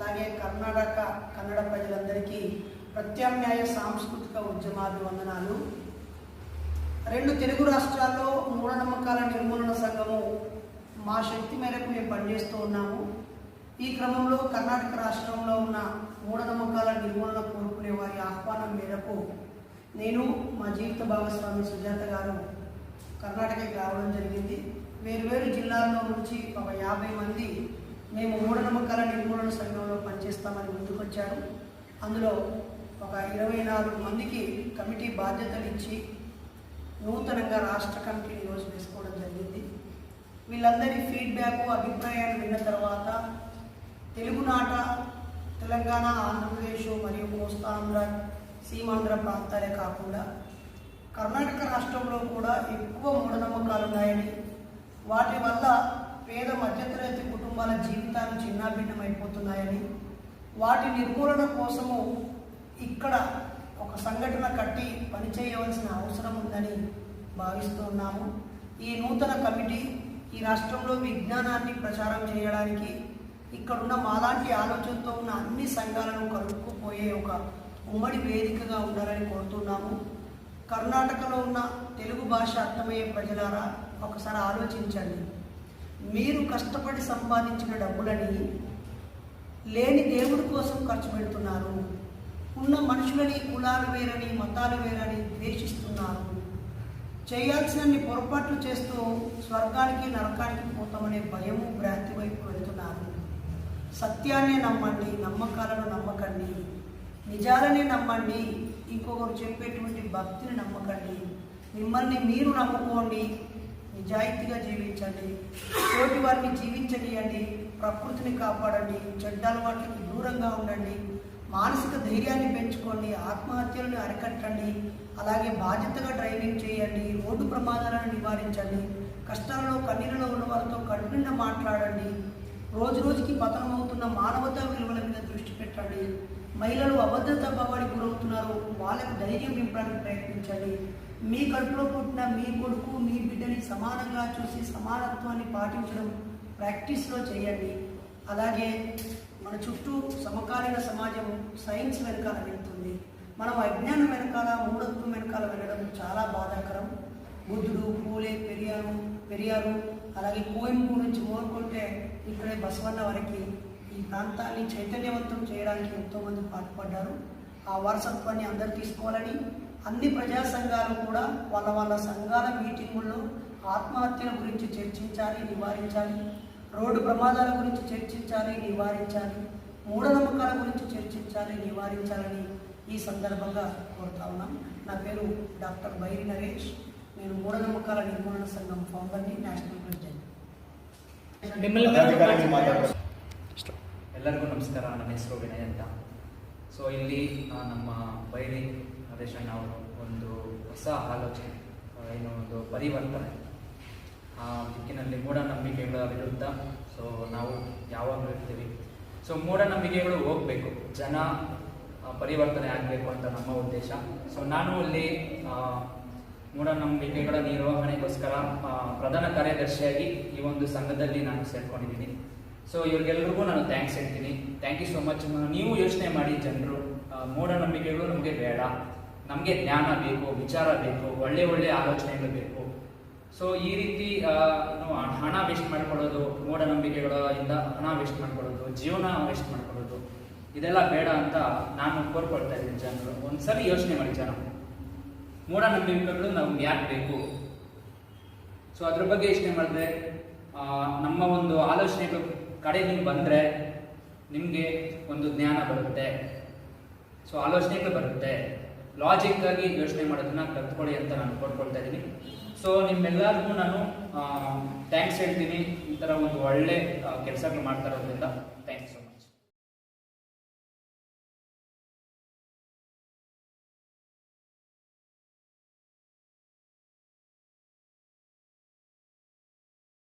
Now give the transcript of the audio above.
అలాగే కర్ణాటక కన్నడ ప్రజలందరికీ ప్రత్యామ్నాయ సాంస్కృతిక ఉద్యమాభివందనాలు. 2 తెలుగు రాష్ట్రాల్లో మూఢనమ్మకాల నిర్మూలన సంఘము మా శక్తి మేరకు మేము పనిచేస్తూ ఉన్నాము. ఈ క్రమంలో కర్ణాటక రాష్ట్రంలో ఉన్న మూఢనమ్మకాల నిర్మూలన కోరుకునే వారి ఆహ్వానం మేరకు నేను మా జీవిత భాగస్వామి సుజాత గారు కర్ణాటకకి రావడం జరిగింది. వేరు జిల్లాల్లో నుంచి ఒక 50 మంది మేము మూఢనమ్మకాల నిర్మూలన సంఘంలో పనిచేస్తామని ముందుకొచ్చారు. అందులో ఒక 24 మందికి కమిటీ బాధ్యతలు ఇచ్చి నూతనంగా రాష్ట్ర కమిటీని ఈరోజు వేసుకోవడం జరిగింది. వీళ్ళందరి ఫీడ్బ్యాక్ అభిప్రాయాలు విన్న తర్వాత తెలుగునాట తెలంగాణ, ఆంధ్రప్రదేశ్ మరియు కోస్తాంధ్ర, సీమాంధ్ర ప్రాంతాలే కాకుండా కర్ణాటక రాష్ట్రంలో కూడా ఎక్కువ మూఢనమ్మకాలు ఉన్నాయని, వాటి వల్ల పేద మధ్యతరగతి కుటుంబాల జీవితాలు చిన్నాభిన్నమైపోతున్నాయని, వాటి నిర్మూలన కోసము ఇక్కడ ఒక సంఘటన కట్టి పనిచేయవలసిన అవసరం ఉందని భావిస్తున్నాము. ఈ నూతన కమిటీ ఈ రాష్ట్రంలో విజ్ఞానాన్ని ప్రచారం చేయడానికి, ఇక్కడున్న మాలాంటి ఆలోచనతో ఉన్న అన్ని సంఘాలను కలుపుకుపోయే ఒక ఉమ్మడి వేదికగా ఉండాలని కోరుతున్నాము. కర్ణాటకలో ఉన్న తెలుగు భాష అర్థమయ్యే ప్రజలారా, ఒకసారి ఆలోచించండి. మీరు కష్టపడి సంపాదించిన డబ్బులని లేని దేవుడి కోసం ఖర్చు పెడుతున్నారు. ఉన్న మనుషులని కులాలు వేరని, మతాలు వేరని ద్వేషిస్తున్నారు. చేయాల్సినన్ని పొరపాట్లు చేస్తూ స్వర్గానికి నరకానికి పోతామనే భయము, భ్రాంతి వైపు వెళ్తున్నారు. సత్యాన్నే నమ్మండి, నమ్మకాలను నమ్మకండి. నిజాలనే నమ్మండి, ఇంకొకరు చెప్పేటువంటి భక్తిని నమ్మకండి. మిమ్మల్ని మీరు నమ్ముకోండి, నిజాయితీగా జీవించండి, తోటి వారిని జీవించనియండి, ప్రకృతిని కాపాడండి, చెడ్డ అలవాట్లకు దూరంగా ఉండండి, మానసిక ధైర్యాన్ని పెంచుకోండి, ఆత్మహత్యలను అరికట్టండి, అలాగే బాధ్యతగా డ్రైవింగ్ చేయండి, రోడ్డు ప్రమాదాలను నివారించండి, కష్టాలలో కన్నీళ్ళలో ఉన్న వారితో కడుపు నిండా మాట్లాడండి, రోజుకి పతనమవుతున్న మానవతా విలువల మీద దృష్టి పెట్టండి, మహిళలు అభద్రతా భావానికి గురవుతున్నారు, వాళ్ళకు ధైర్యం నింపడానికి ప్రయత్నించండి, మీ కడుపులో పుట్టిన మీ కొడుకు, మీ బిడ్డని సమానంగా చూసి సమానత్వాన్ని పాటించడం ప్రాక్టీస్లో చేయండి. అలాగే మన చుట్టూ సమకాలీన సమాజం సైన్స్ వెనకాల వెళ్తుంది. మనం అజ్ఞానం వెనకాల, మూఢత్వం వెనకాల వెళ్ళడం చాలా బాధాకరం. బుద్ధుడు, పూలే, పెరియారు అలాగే కోయంబు నుంచి మోరుకుంటే ఇక్కడే బసవన్న వరకు ఈ ప్రాంతాన్ని చైతన్యవంతం చేయడానికి ఎంతోమంది పాటుపడ్డారు. ఆ వారసత్వాన్ని అందరు తీసుకోవాలని అన్ని ప్రజా సంఘాలు కూడా వాళ్ళ సంఘాల మీటింగుల్లో ఆత్మహత్యల గురించి చర్చించాలి, నివారించాలి, రోడ్డు ప్రమాదాల గురించి చర్చించాలి, నివారించాలి, మూఢనమ్మకాల గురించి చర్చించాలి, నివారించాలని ఈ సందర్భంగా కోరుతా ఉన్నాం. నా పేరు డాక్టర్ బైరి నరేష్. నేను మూఢనమ్మకాల నిర్మూలన సంఘం ఫౌండర్ని, నేషనల్ ప్రెసిడెంట్. ಎಲ್ಲರಿಗೂ ನಮಸ್ಕಾರ. ನನ್ನ ಹೆಸರು ವಿನಯ್ ಅಂತ. ಸೊ ಇಲ್ಲಿ ನಮ್ಮ ಬೈರಿ ನರೇಶ್ ಅಣ್ಣ ಅವರು ಒಂದು ಹೊಸ ಆಲೋಚನೆ, ಏನು ಒಂದು ಪರಿವರ್ತನೆ ಆ ದಿಕ್ಕಿನಲ್ಲಿ ಮೂಢನಂಬಿಕೆಗಳ ವಿರುದ್ಧ ಸೊ ನಾವು ಯಾವಾಗಲೂ ಇರ್ತೀವಿ. ಸೊ ಮೂಢನಂಬಿಕೆಗಳು ಹೋಗಬೇಕು, ಜನ ಪರಿವರ್ತನೆ ಆಗಬೇಕು ಅಂತ ನಮ್ಮ ಉದ್ದೇಶ. ಸೊ ನಾನು ಅಲ್ಲಿ ಮೂಢನಂಬಿಕೆಗಳ ನಿರ್ವಹಣೆಗೋಸ್ಕರ ಪ್ರಧಾನ ಕಾರ್ಯದರ್ಶಿಯಾಗಿ ಈ ಒಂದು ಸಂಘದಲ್ಲಿ ನಾನು ಸೇರ್ಕೊಂಡಿದ್ದೀನಿ. ಸೊ ಇವ್ರಿಗೆಲ್ರಿಗೂ ನಾನು ಥ್ಯಾಂಕ್ಸ್ ಹೇಳ್ತೀನಿ. Thank you so much. ನೀವು ಯೋಚನೆ ಮಾಡಿ ಜನರು, ಮೂಢನಂಬಿಕೆಗಳು ನಮಗೆ ಬೇಡ, ನಮಗೆ ಜ್ಞಾನ ಬೇಕು, ವಿಚಾರ ಬೇಕು, ಒಳ್ಳೆ ಆಲೋಚನೆಗಳು ಬೇಕು. ಸೊ ಈ ರೀತಿ ಹಣ ವೇಸ್ಟ್ ಮಾಡ್ಕೊಳ್ಳೋದು, ಮೂಢನಂಬಿಕೆಗಳಿಂದ ಹಣ ವೇಸ್ಟ್ ಮಾಡ್ಕೊಳ್ಳೋದು, ಜೀವನ ವೇಸ್ಟ್ ಮಾಡ್ಕೊಳ್ಳೋದು, ಇದೆಲ್ಲ ಬೇಡ ಅಂತ ನಾನು ಕೋರ್ಕೊಳ್ತಾ ಇದ್ದೀನಿ. ಜನರು ಒಂದ್ಸರಿ ಯೋಚನೆ ಮಾಡಿ, ಜನ ಮೂಢನಂಬಿಕೆಗಳು ನಮ್ಗೆ ಯಾಕೆ ಬೇಕು? ಸೊ ಅದ್ರ ಬಗ್ಗೆ ಯೋಚನೆ ಮಾಡಿದ್ರೆ ನಮ್ಮ ಒಂದು ಆಲೋಚನೆಗಳು ಕಡೆ ನೀವು ಬಂದರೆ ನಿಮಗೆ ಒಂದು ಜ್ಞಾನ ಬರುತ್ತೆ. ಸೊ ಆಲೋಚನೆಗಳು ಬರುತ್ತೆ. ಲಾಜಿಕ್ ಆಗಿ ಯೋಚನೆ ಮಾಡೋದನ್ನ ಕಲ್ತ್ಕೊಳ್ಳಿ ಅಂತ ನಾನು ಕೋರ್ಕೊಳ್ತಾ ಇದ್ದೀನಿ. ಸೊ ನಿಮ್ಮೆಲ್ಲರಿಗೂ ನಾನು ಥ್ಯಾಂಕ್ಸ್ ಹೇಳ್ತೀನಿ, ಈ ಥರ ಒಂದು ಒಳ್ಳೆ ಕೆಲಸಗಳು ಮಾಡ್ತಾ ಇರೋದ್ರಿಂದ. ಥ್ಯಾಂಕ್ಸ್.